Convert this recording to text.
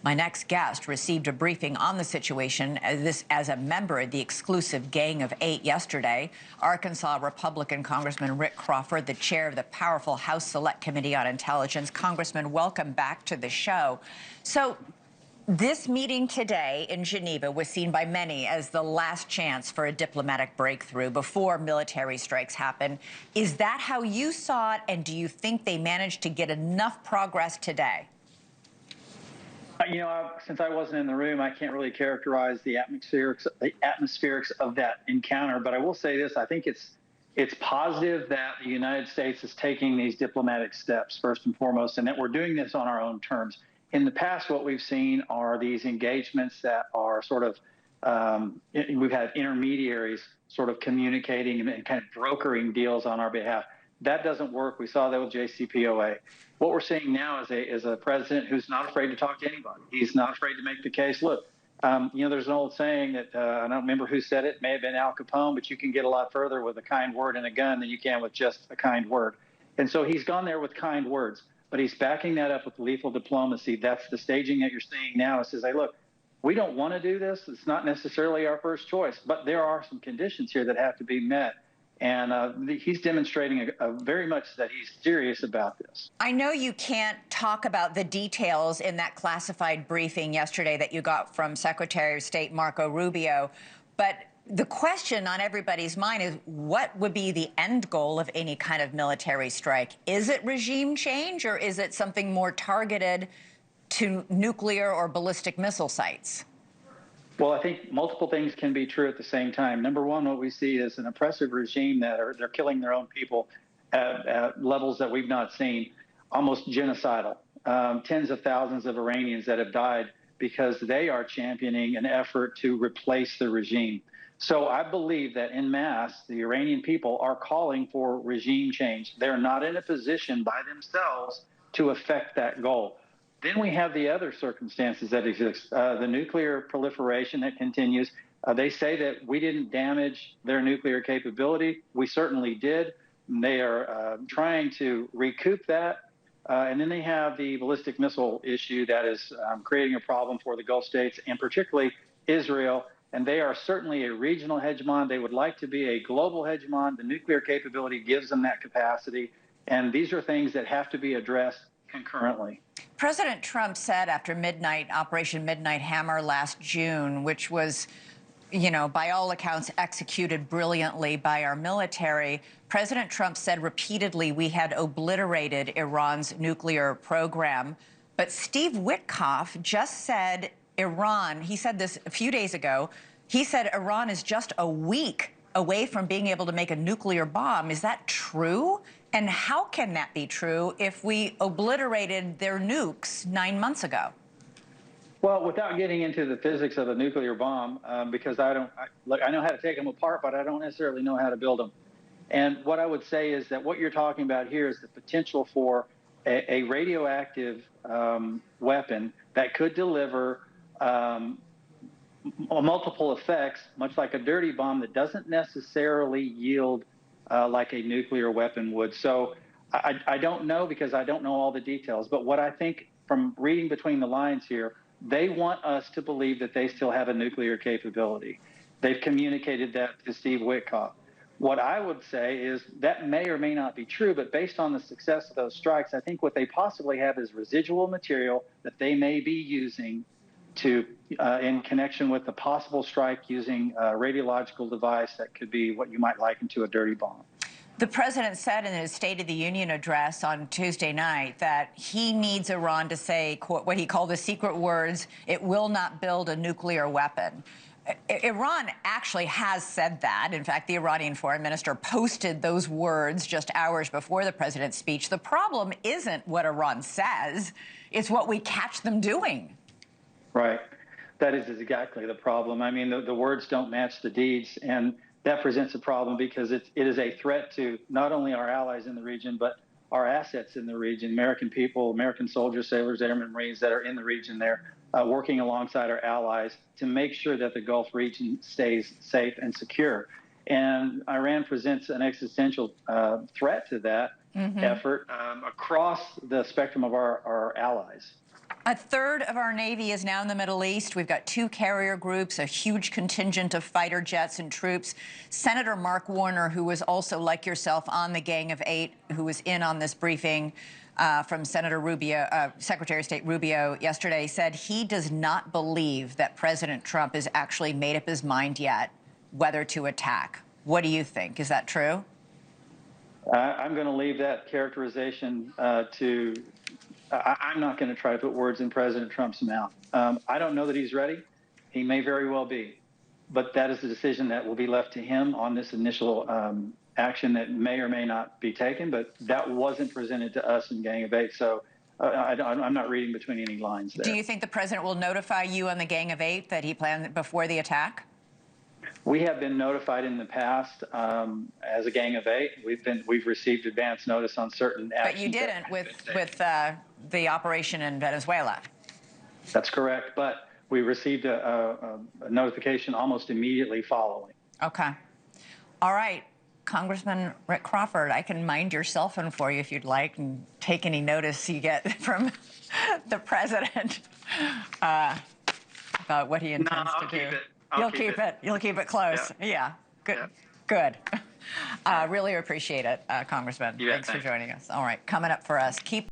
My next guest received a briefing on the situation as a member of the exclusive Gang of Eight yesterday. Arkansas Republican Congressman Rick Crawford, the chair of the powerful House Select Committee on Intelligence. Congressman, welcome back to the show. So this meeting today in Geneva was seen by many as the last chance for a diplomatic breakthrough before military strikes happen. Is that how you saw it, and do you think they managed to get enough progress today? You know, since I wasn't in the room, I can't really characterize the atmospherics of that encounter. But I will say this: I think it's positive that the United States is taking these diplomatic steps first and foremost, and that we're doing this on our own terms. In the past, what we've seen are these engagements that are sort of we've had intermediaries sort of communicating and kind of brokering deals on our behalf. That doesn't work. We saw that with JCPOA. What we're seeing now is a president who's not afraid to talk to anybody. He's not afraid to make the case. Look, you know, there's an old saying that I don't remember who said it. It may have been Al Capone, but you can get a lot further with a kind word and a gun than you can with just a kind word. And so he's gone there with kind words, but he's backing that up with lethal diplomacy. That's the staging that you're seeing now. It says, hey, look, we don't want to do this. It's not necessarily our first choice, but there are some conditions here that have to be met. And he's demonstrating very much that he's serious about this. I know you can't talk about the details in that classified briefing yesterday that you got from Secretary of State Marco Rubio, but the question on everybody's mind is what would be the end goal of any kind of military strike? Is it regime change, or is it something more targeted to nuclear or ballistic missile sites? Well, I think multiple things can be true at the same time. Number one, what we see is an oppressive regime that they're killing their own people at levels that we've not seen, almost genocidal. Tens of thousands of Iranians that have died because they are championing an effort to replace the regime. So I believe that en masse, the Iranian people are calling for regime change. They're not in a position by themselves to affect that goal. Then we have the other circumstances that exist, the nuclear proliferation that continues. They say that we didn't damage their nuclear capability. We certainly did. They are trying to recoup that. And then they have the ballistic missile issue that is creating a problem for the Gulf states, and particularly Israel. And they are certainly a regional hegemon. They would like to be a global hegemon. The nuclear capability gives them that capacity. And these are things that have to be addressed concurrently. President Trump said after Operation Midnight Hammer last June, which was, you know, by all accounts executed brilliantly by our military, President Trump said repeatedly we had obliterated Iran's nuclear program. But Steve Witkoff just said Iran, he said this a few days ago, he said Iran is just a week away from being able to make a nuclear bomb. Is that true? And how can that be true if we obliterated their nukes 9 months ago? Well, without getting into the physics of a nuclear bomb, because I know how to take them apart, but I don't necessarily know how to build them. And what I would say is that what you're talking about here is the potential for a radioactive weapon that could deliver multiple effects, much like a dirty bomb that doesn't necessarily yield like a nuclear weapon would. So I don't know, because I don't know all the details. But what I think from reading between the lines here, they want us to believe that they still have a nuclear capability. They've communicated that to Steve Witkoff. What I would say is that may or may not be true, but based on the success of those strikes, I think what they possibly have is residual material that they may be using to in connection with the possible strike using a radiological device that could be what you might liken to a dirty bomb. The president said in his State of the Union address on Tuesday night that he needs Iran to say, quote, what he called the secret words, it will not build a nuclear weapon. Iran actually has said that. In fact, the Iranian foreign minister posted those words just hours before the president's speech. The problem isn't what Iran says, it's what we catch them doing. Right. That is exactly the problem. I mean, the words don't match the deeds, and that presents a problem because it is a threat to not only our allies in the region, but our assets in the region, American people, American soldiers, sailors, airmen, Marines that are in the region there, working alongside our allies to make sure that the Gulf region stays safe and secure. And Iran presents an existential threat to that effort across the spectrum of our allies. A third of our Navy is now in the Middle East. We've got 2 carrier groups, a huge contingent of fighter jets and troops. Senator Mark Warner, who was also, like yourself, on the Gang of 8, who was in on this briefing from Senator Rubio, Secretary of State Rubio yesterday, said he does not believe that President Trump has actually made up his mind yet whether to attack. What do you think? Is that true? I'm going to leave that characterization to. I'm not going to try to put words in President Trump's mouth. I don't know that he's ready. He may very well be, but that is the decision that will be left to him on this initial action that may or may not be taken. But that wasn't presented to us in Gang of 8, so I'm not reading between any lines there. Do you think the president will notify you on the Gang of 8 that he planned before the attack? We have been notified in the past as a Gang of 8. We've received advance notice on certain actions. But you didn't with the operation in Venezuela. That's correct, but we received a notification almost immediately following. Okay. All right. Congressman Rick Crawford, I can mind your cell phone for you if you'd like and take any notice you get from the president about what he intends to do. You'll keep it. You'll keep it close. Yeah. Good. Yeah. Good. Really appreciate it, Congressman. Thanks for joining us. All right. Coming up for us. Keep